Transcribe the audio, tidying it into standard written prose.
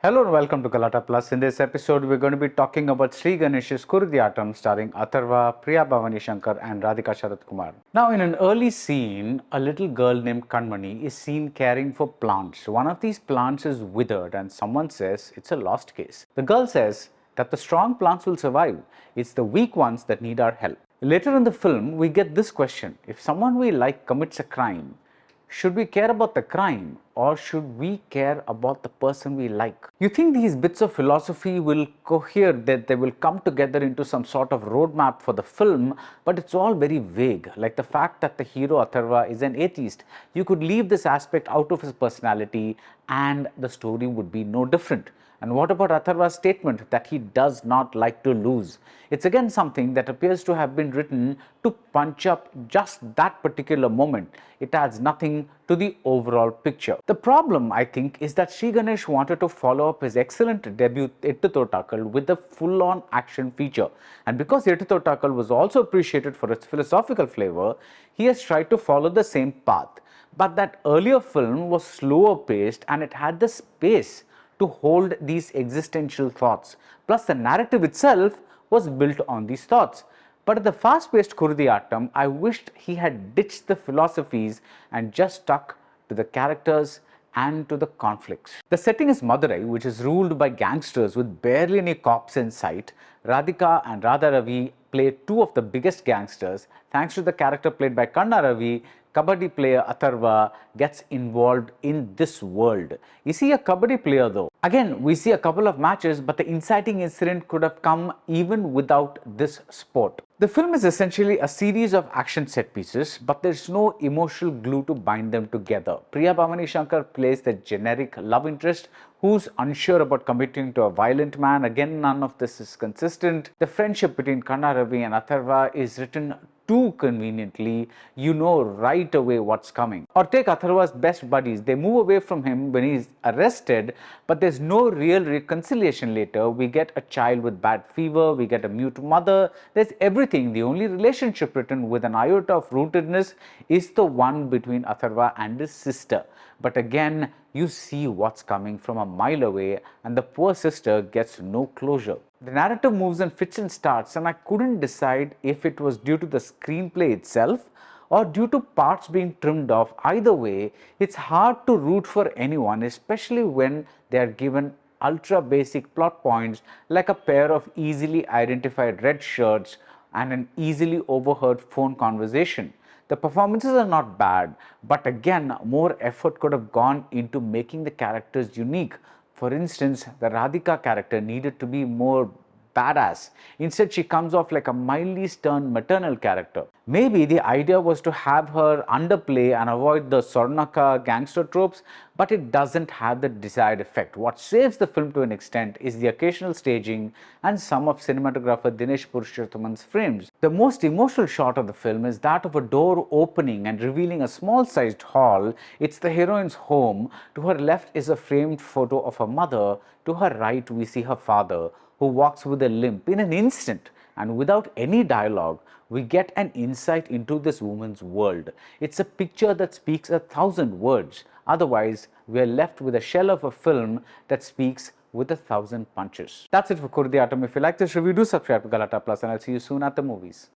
Hello and welcome to Galatta Plus. In this episode, we're going to be talking about Sri Ganesh's Kuruthi starring Atharvaa, Priya, Bhavani, Shankar and Radhika Sharat Kumar. Now, in an early scene, a little girl named Kanmani is seen caring for plants. One of these plants is withered and someone says it's a lost case. The girl says that the strong plants will survive. It's the weak ones that need our help. Later in the film, we get this question. If someone we like commits a crime, should we care about the crime or should we care about the person we like? You think these bits of philosophy will cohere, that they will come together into some sort of roadmap for the film, but it's all very vague. Like the fact that the hero Atharvaa is an atheist. You could leave this aspect out of his personality and the story would be no different. And what about Atharvaa's statement that he does not like to lose? It's again something that appears to have been written to punch up just that particular moment. It adds nothing to the overall picture. The problem, I think, is that Sri Ganesh wanted to follow up his excellent debut Ettuthotakal with a full-on action feature. And because Ettuthotakal was also appreciated for its philosophical flavor, he has tried to follow the same path. But that earlier film was slower paced and it had the space to hold these existential thoughts. Plus, the narrative itself was built on these thoughts. But at the fast-paced Kuruthi Aattam, I wished he had ditched the philosophies and just stuck to the characters and to the conflicts. The setting is Madurai, which is ruled by gangsters with barely any cops in sight. Radhika and Radha Ravi play two of the biggest gangsters. Thanks to the character played by Kanna Ravi, Kabaddi player Atharvaa gets involved in this world. Is he a Kabaddi player though? Again, we see a couple of matches, but the inciting incident could have come even without this sport. The film is essentially a series of action set pieces, but there's no emotional glue to bind them together. Priya Bhavani Shankar plays the generic love interest who's unsure about committing to a violent man. Again, none of this is consistent. The friendship between Kanna Ravi and Atharvaa is written too conveniently. You know right away what's coming. Or take Atharvaa's best buddies. They move away from him when he's arrested, but there's no real reconciliation later. We get a child with bad fever, we get a mute mother, there's everything. The only relationship written with an iota of rootedness is the one between Atharvaa and his sister. But again, you see what's coming from a mile away and the poor sister gets no closure. The narrative moves in fits and starts and I couldn't decide if it was due to the screenplay itself or due to parts being trimmed off. Either way, it's hard to root for anyone, especially when they are given ultra basic plot points like a pair of easily identified red shirts and an easily overheard phone conversation. The performances are not bad, but again, more effort could have gone into making the characters unique. For instance, the Radhika character needed to be more badass. Instead, she comes off like a mildly stern maternal character. Maybe the idea was to have her underplay and avoid the Sornaka gangster tropes, but it doesn't have the desired effect. What saves the film to an extent is the occasional staging and some of cinematographer Dinesh Purushothaman's frames. The most emotional shot of the film is that of a door opening and revealing a small-sized hall. It's the heroine's home. To her left is a framed photo of her mother. To her right, we see her father, who walks with a limp. In an instant and without any dialogue, we get an insight into this woman's world. It's a picture that speaks 1,000 words. Otherwise, we are left with a shell of a film that speaks with 1,000 punches. That's it for Kuruthi Aattam. If you like this review, do subscribe to Galatta Plus and I'll see you soon at the movies.